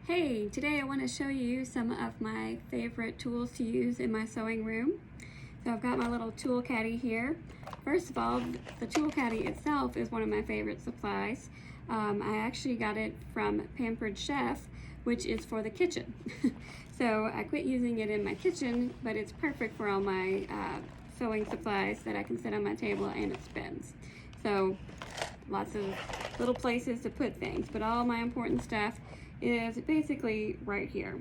Hey, today I want to show you some of my favorite tools to use in my sewing room. So I've got my little tool caddy here. First of all, the tool caddy itself is one of my favorite supplies. I actually got it from Pampered Chef, which is for the kitchen. So I quit using it in my kitchen, but it's perfect for all my sewing supplies that I can sit on my table, and it spins. So lots of little places to put things, but all my important stuff is basically right here.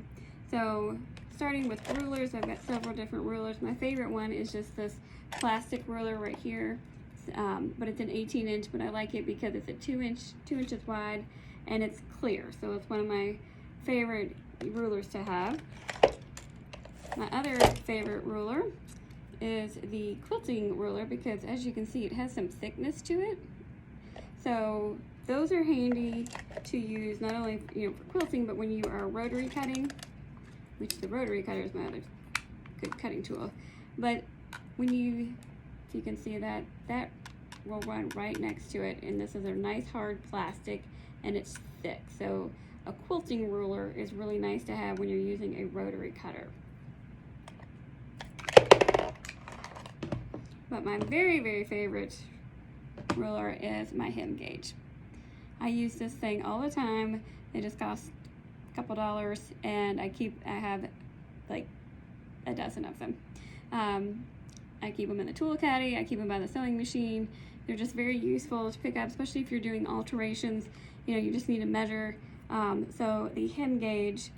So starting with rulers, I've got several different rulers. My favorite one is just this plastic ruler right here, but it's an 18-inch, but I like it because it's a 2 inches wide, and it's clear. So it's one of my favorite rulers to have. My other favorite ruler is the quilting ruler because, as you can see, it has some thickness to it. So those are handy to use not only for quilting, but when you are rotary cutting, which the rotary cutter is my other good cutting tool. But when if you can see that will run right next to it, and this is a nice hard plastic, and it's thick. So a quilting ruler is really nice to have when you're using a rotary cutter. But my very, very favorite ruler is my hem gauge. I use this thing all the time. They just cost a couple dollars, and I have like a dozen of them. I keep them in the tool caddy. I keep them by the sewing machine. They're just very useful to pick up, especially if you're doing alterations. You just need to measure. So the hem gauge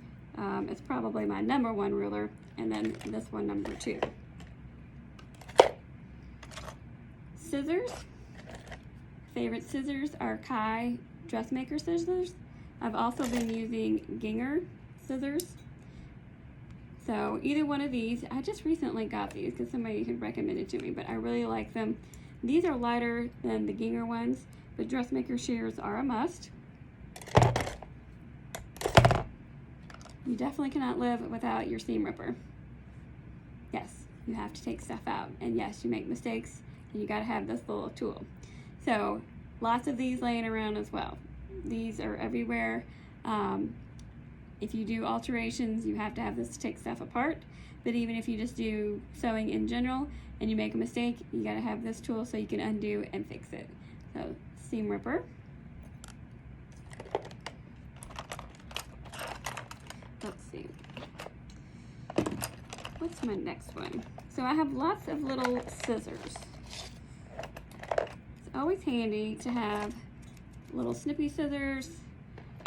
is probably my #1 ruler, and then this one #2. Scissors. Favorite scissors are Kai dressmaker scissors. I've also been using Gingher scissors. So either one of these, I just recently got these because somebody had recommended to me, but I really like them. These are lighter than the Gingher ones, but dressmaker shears are a must. You definitely cannot live without your seam ripper. Yes, you have to take stuff out, and yes, you make mistakes, and you got to have this little tool. So lots of these laying around as well. These are everywhere. If you do alterations, you have to have this to take stuff apart. But even if you just do sewing in general and you make a mistake, you gotta have this tool so you can undo and fix it. So seam ripper. Let's see. What's my next one? So I have lots of little scissors. It's always handy to have little snippy scissors.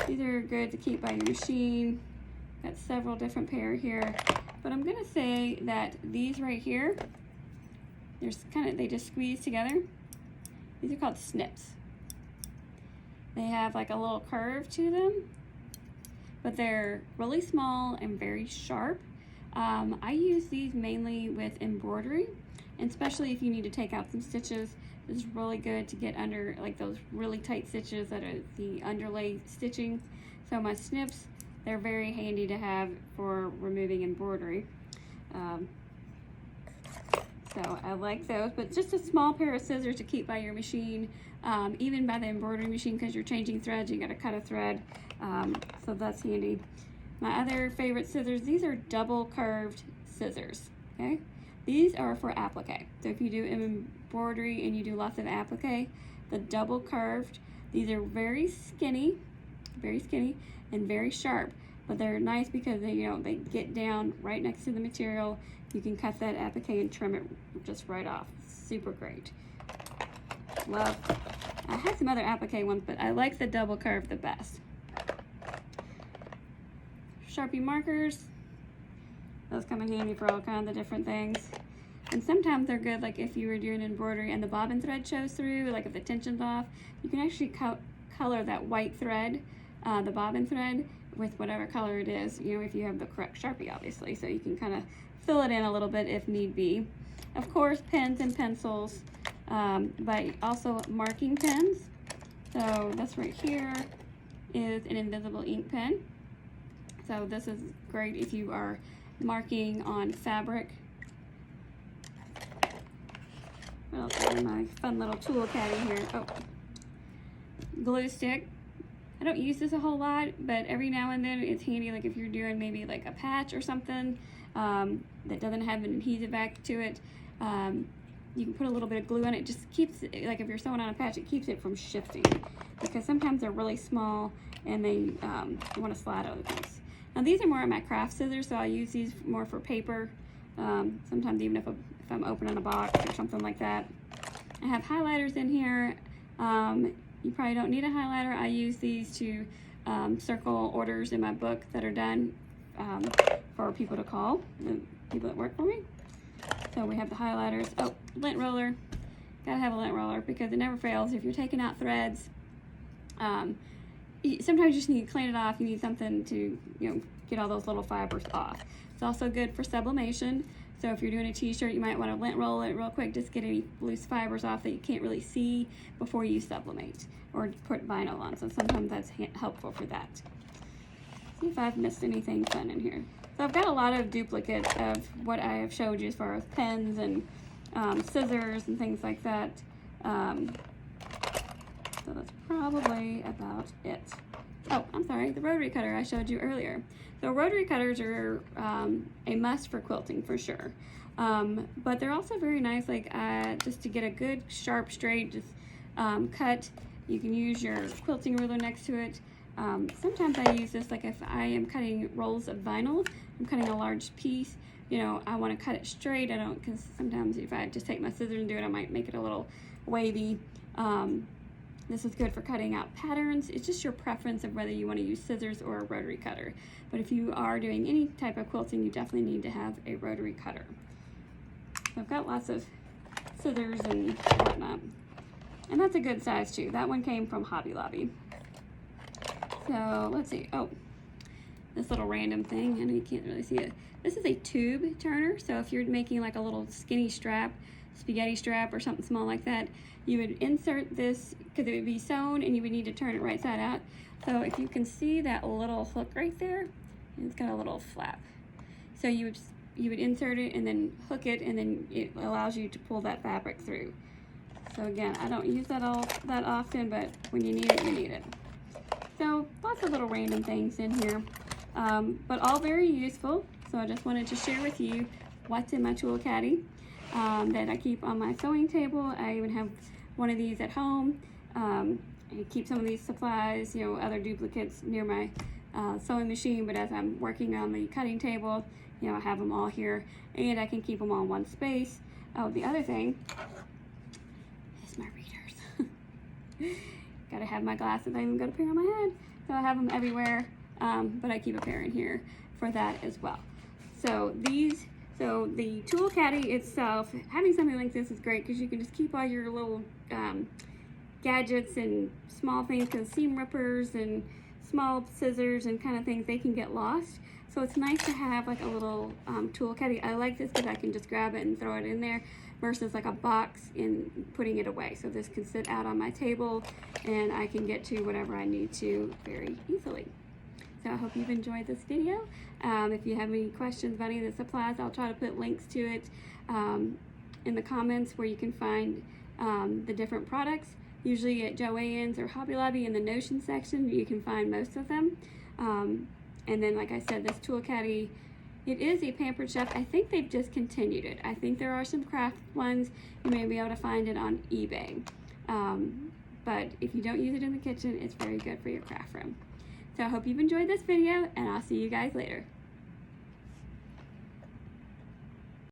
These are good to keep by your machine. Got several different pair here, but I'm gonna say that these right here, they just squeeze together. These are called snips. They have like a little curve to them, but they're really small and very sharp. I use these mainly with embroidery, and especially if you need to take out some stitches. This is really good to get under like those really tight stitches that are the underlay stitching. So my snips, they're very handy to have for removing embroidery. So I like those, but just a small pair of scissors to keep by your machine, even by the embroidery machine, because you're changing threads, you gotta cut a thread, so that's handy. My other favorite scissors, these are double curved scissors, okay? These are for applique. So if you do embroidery and you do lots of applique, the double curved, these are very skinny and very sharp, but they're nice because they get down right next to the material. You can cut that applique and trim it just right off. Super great. Love. I had some other applique ones, but I like the double curve the best. Sharpie markers. Those come in handy for all kinds of different things. And sometimes they're good, like if you were doing embroidery and the bobbin thread shows through, like if the tension's off, you can actually color that white thread, the bobbin thread, with whatever color it is, if you have the correct Sharpie, obviously. So you can kind of fill it in a little bit if need be. Of course, pens and pencils, but also marking pens. So this right here is an invisible ink pen. So this is great if you are marking on fabric. What else is in my fun little tool caddy here? Oh, glue stick. I don't use this a whole lot, but every now and then it's handy, like if you're doing maybe like a patch or something that doesn't have an adhesive back to it. You can put a little bit of glue on it. Just keeps it, like if you're sewing on a patch, it keeps it from shifting, because sometimes they're really small and they want to slide out of the piece. Now these are more of my craft scissors, so I'll use these more for paper. Sometimes even if I'm opening a box or something like that. I have highlighters in here. You probably don't need a highlighter. I use these to circle orders in my book that are done for people to call, the people that work for me. So we have the highlighters. Oh, lint roller. Gotta have a lint roller because it never fails. If you're taking out threads, sometimes you just need to clean it off. You need something to, get all those little fibers off. It's also good for sublimation. So if you're doing a t-shirt, you might want to lint roll it real quick, just get any loose fibers off that you can't really see before you sublimate or put vinyl on. So sometimes that's helpful for that. See if I've missed anything fun in here. So I've got a lot of duplicates of what I have showed you as far as pens and scissors and things like that. So that's probably about it. Oh, I'm sorry, the rotary cutter I showed you earlier. So rotary cutters are a must for quilting for sure. But they're also very nice, like just to get a good sharp straight cut. You can use your quilting ruler next to it. Sometimes I use this, like if I am cutting rolls of vinyl, I'm cutting a large piece, I want to cut it straight. I don't, because sometimes if I just take my scissors and do it, I might make it a little wavy. This is good for cutting out patterns. It's just your preference of whether you want to use scissors or a rotary cutter. But if you are doing any type of quilting, you definitely need to have a rotary cutter. So I've got lots of scissors and whatnot. And that's a good size too. That one came from Hobby Lobby. So let's see. Oh, this little random thing. I know you can't really see it. This is a tube turner. So if you're making like a little skinny strap, spaghetti strap or something small like that, you would insert this because it would be sewn and you would need to turn it right side out. So if you can see that little hook right there, it's got a little flap. So you would insert it and then hook it, and then it allows you to pull that fabric through. So again, I don't use that that often, but when you need it, you need it. So lots of little random things in here, but all very useful. So I just wanted to share with you what's in my tool caddy that I keep on my sewing table. I even have one of these at home. I keep some of these supplies, other duplicates near my sewing machine, but as I'm working on the cutting table, I have them all here, and I can keep them all in one space. Oh, the other thing is my readers. Gotta have my glasses. I even got a pair on my head, so I have them everywhere, but I keep a pair in here for that as well. So the tool caddy itself, having something like this is great because you can just keep all your little gadgets and small things, because seam rippers and small scissors and kind of things, they can get lost. So it's nice to have like a little tool caddy. I like this because I can just grab it and throw it in there versus like a box and putting it away. So this can sit out on my table and I can get to whatever I need to very easily. So I hope you've enjoyed this video. If you have any questions about any of the supplies, I'll try to put links to it in the comments where you can find the different products. Usually at Joann's or Hobby Lobby in the Notion section, you can find most of them. And then, like I said, this tool caddy, it is a Pampered Chef. I think they've discontinued it. I think there are some craft ones. You may be able to find it on eBay. But if you don't use it in the kitchen, it's very good for your craft room. So I hope you've enjoyed this video, and I'll see you guys later.